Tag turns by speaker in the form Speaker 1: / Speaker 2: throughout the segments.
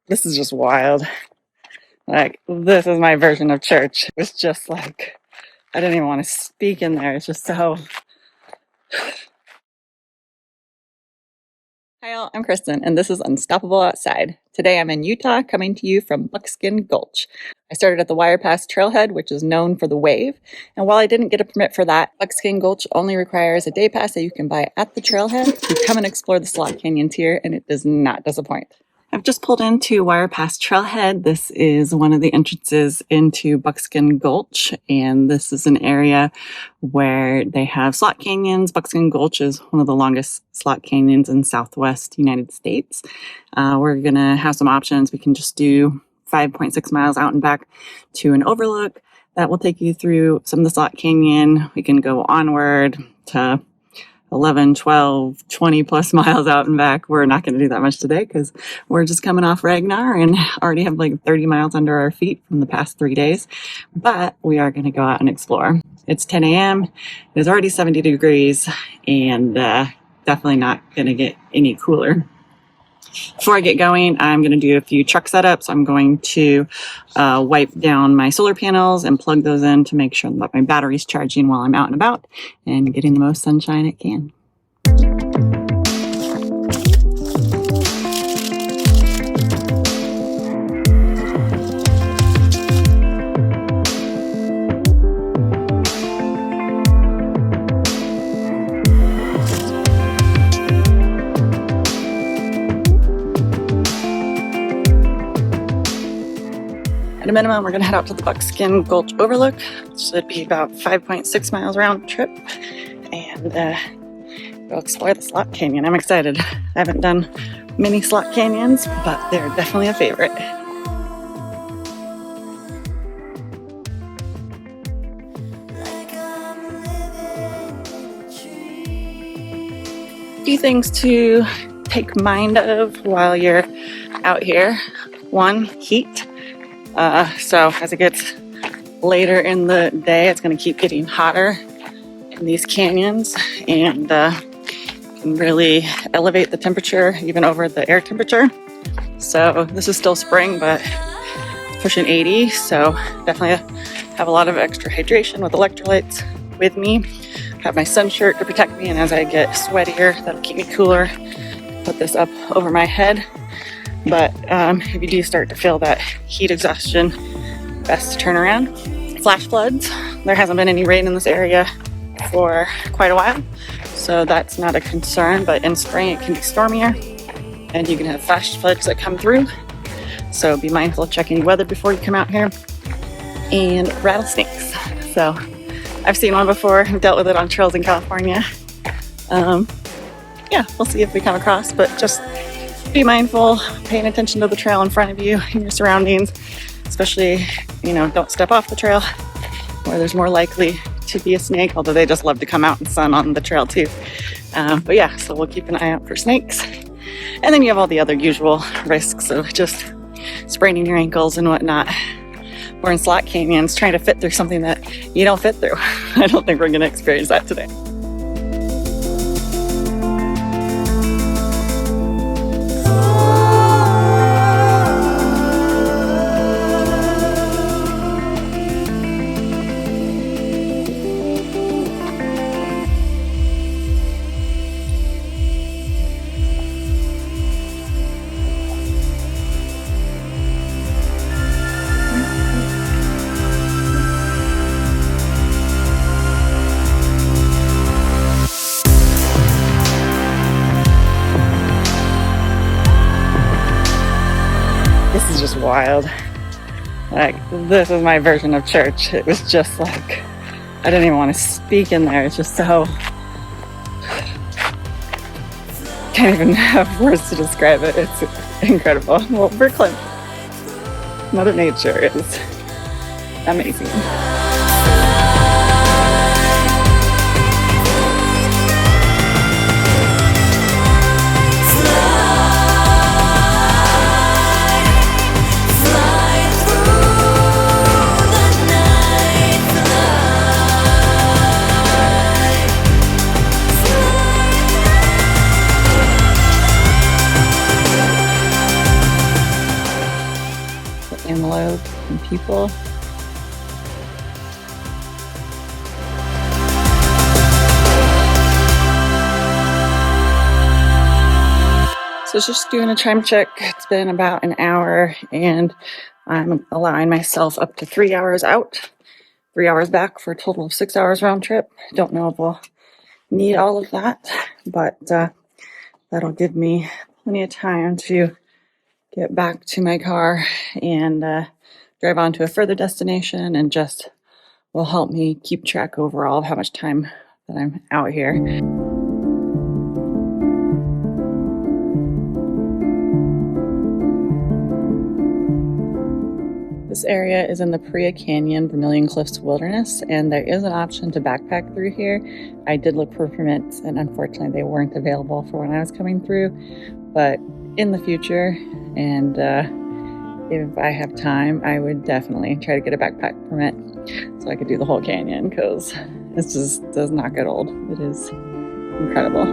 Speaker 1: This is just wild. Like, this is my version of church. It was just like, I didn't even want to speak in there. It's just so... Hi all, I'm Kristen, and this is Unstoppable Outside. Today I'm in Utah, coming to you from Buckskin Gulch. I started at the Wire Pass Trailhead, which is known for the wave, and while I didn't get a permit for that, Buckskin Gulch only requires a day pass that you can buy at the trailhead. You come and explore the slot canyons here, and it does not disappoint. I've just pulled into Wire Pass Trailhead. This is one of the entrances into Buckskin Gulch, and this is an area where they have slot canyons. Buckskin Gulch is one of the longest slot canyons in Southwest United States. We're going to have some options. We can just do 5.6 miles out and back to an overlook. That will take you through some of the slot canyon. We can go onward to 11, 12, 20 plus miles out and back. We're not going to do that much today because we're just coming off Ragnar and already have like 30 miles under our feet from the past 3 days. But we are going to go out and explore. It's 10 a.m. It is already 70 degrees and definitely not going to get any cooler. Before I get going, I'm going to do a few truck setups. I'm going to wipe down my solar panels and plug those in to make sure that my battery's charging while I'm out and about and getting the most sunshine it can. At a minimum, we're going to head out to the Buckskin Gulch Overlook, which should be about 5.6 miles round trip, and go explore the slot canyon. I'm excited. I haven't done many slot canyons, but they're definitely a favorite. A few things to take mind of while you're out here. One, heat. So as it gets later in the day, it's going to keep getting hotter in these canyons and can really elevate the temperature even over the air temperature. So this is still spring, but pushing 80. So definitely have a lot of extra hydration with electrolytes with me. Have my sun shirt to protect me, and as I get sweatier, that'll keep me cooler. Put this up over my head. But if you do start to feel that heat exhaustion, best to turn around. Flash floods. There hasn't been any rain in this area for quite a while, so that's not a concern. But in spring, it can be stormier, and you can have flash floods that come through. So be mindful of checking weather before you come out here. And rattlesnakes. So I've seen one before. I've dealt with it on trails in California. Yeah, we'll see if we come across, but just be mindful, paying attention to the trail in front of you and your surroundings, especially, don't step off the trail where there's more likely to be a snake, although they just love to come out and sun on the trail too. But yeah, so we'll keep an eye out for snakes. And then you have all the other usual risks of just spraining your ankles and whatnot. We're in slot canyons trying to fit through something that you don't fit through. I don't think we're going to experience that today. This is just wild. Like, this is my version of church. It was just like, I didn't even want to speak in there. It's just so... Can't even have words to describe it. It's incredible. Well, Brooklyn, Mother Nature is amazing. antelope and people. So just doing a time check. It's been about an hour and I'm allowing myself up to 3 hours out, 3 hours back for a total of 6 hours round trip. Don't know if we'll need all of that, but that'll give me plenty of time to get back to my car and drive on to a further destination, and just will help me keep track overall of how much time that I'm out here. This area is in the Paria Canyon-Vermilion Cliffs Wilderness, and there is an option to backpack through here. I did look for permits, and unfortunately they weren't available for when I was coming through, but in the future, and if I have time, I would definitely try to get a backpack permit so I could do the whole canyon, because it just does not get old. It is incredible.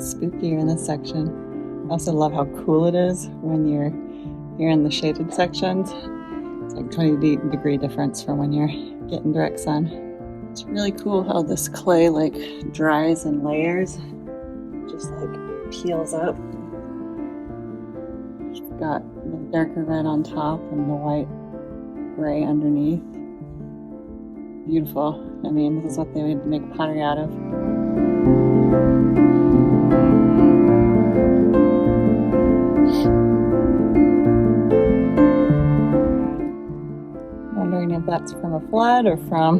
Speaker 1: Spookier in this section. I also love how cool it is when you're here in the shaded sections. It's like 20-degree difference from when you're getting direct sun. It's really cool how this clay like dries in layers, just like peels up. It's got the darker red on top and the white gray underneath. Beautiful. I mean, this is what they would make pottery out of. Wondering if that's from a flood or from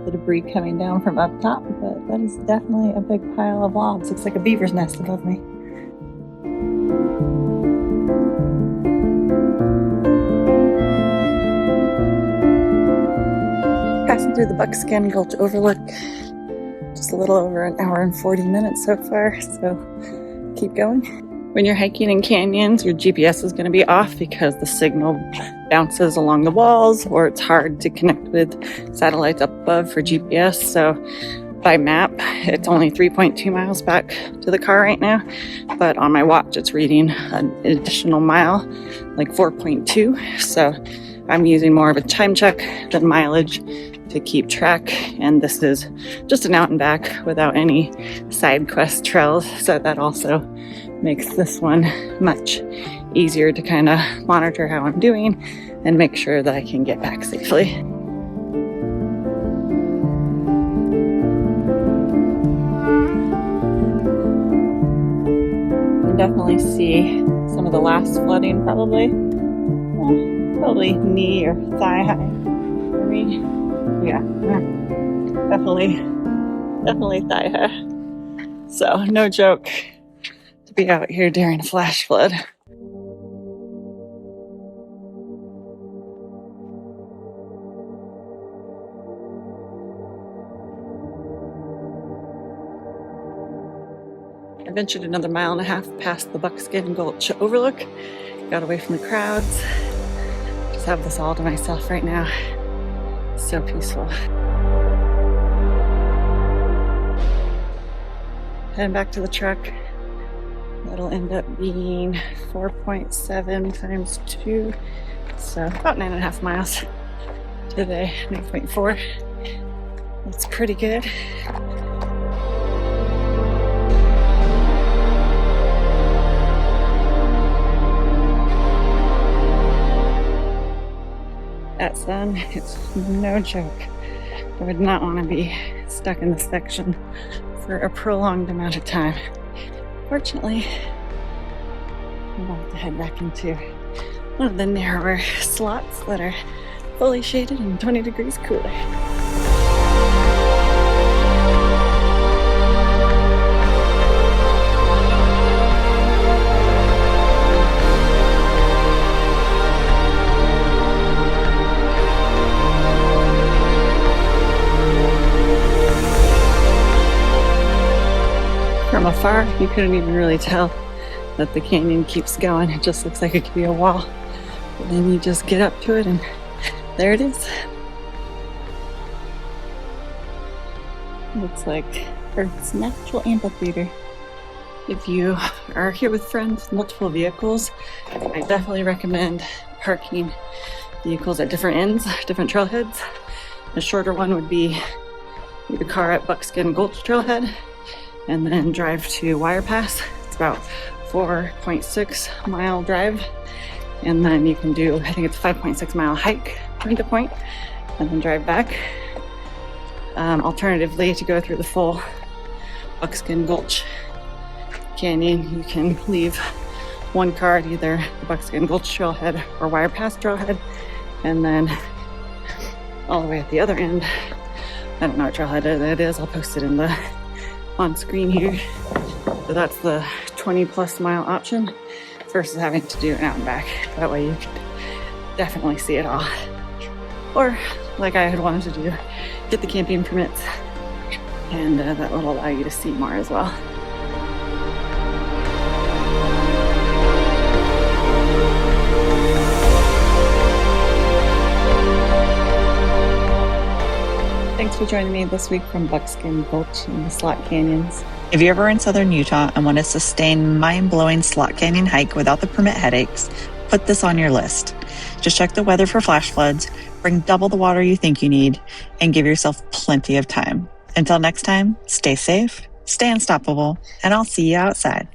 Speaker 1: the debris coming down from up top, but that is definitely a big pile of logs. Looks like a beaver's nest above me. Passing through the Buckskin Gulch overlook. Just a little over an hour and 40 minutes so far, so keep going. When you're hiking in canyons, your GPS is going to be off because the signal bounces along the walls, or it's hard to connect with satellites up above for GPS. So by map, it's only 3.2 miles back to the car right now, but on my watch it's reading an additional mile, like 4.2. So I'm using more of a time check than mileage to keep track, and this is just an out and back without any side quest trails, so that also makes this one much easier to kind of monitor how I'm doing and make sure that I can get back safely. You can definitely see some of the last flooding, probably knee or thigh high for me. Yeah, definitely thigh high. So no joke to be out here during a flash flood. I ventured another mile and a half past the Buckskin Gulch overlook, got away from the crowds. Just have this all to myself right now. So peaceful. Heading back to the truck. That'll end up being 4.7 times 2, so about 9.5 miles today. 9.4. That's pretty good. That sun, it's no joke. I would not want to be stuck in this section for a prolonged amount of time. Fortunately, I'm about to head back into one of the narrower slots that are fully shaded and 20 degrees cooler. From afar, you couldn't even really tell that the canyon keeps going. It just looks like it could be a wall. But then you just get up to it and there it is. Looks like Earth's natural amphitheater. If you are here with friends, multiple vehicles, I definitely recommend parking vehicles at different ends, different trailheads. The shorter one would be the car at Buckskin Gulch Trailhead, and then drive to Wire Pass. It's about 4.6 mile drive, and then you can do, I think it's a 5.6 mile hike point to point, and then drive back. Alternatively, to go through the full Buckskin Gulch Canyon, you can leave one car at either the Buckskin Gulch Trailhead or Wire Pass Trailhead, and then all the way at the other end, I don't know what trailhead it is, I'll post it on screen here. So that's the 20 plus mile option versus having to do an out and back. That way you can definitely see it all. Or like I had wanted to do, get the camping permits, and that will allow you to see more as well. Thanks for joining me this week from Buckskin Gulch in the Slot Canyons.
Speaker 2: If you're ever in southern Utah and want a sustained, mind-blowing slot canyon hike without the permit headaches, put this on your list. Just check the weather for flash floods, bring double the water you think you need, and give yourself plenty of time. Until next time, stay safe, stay unstoppable, and I'll see you outside.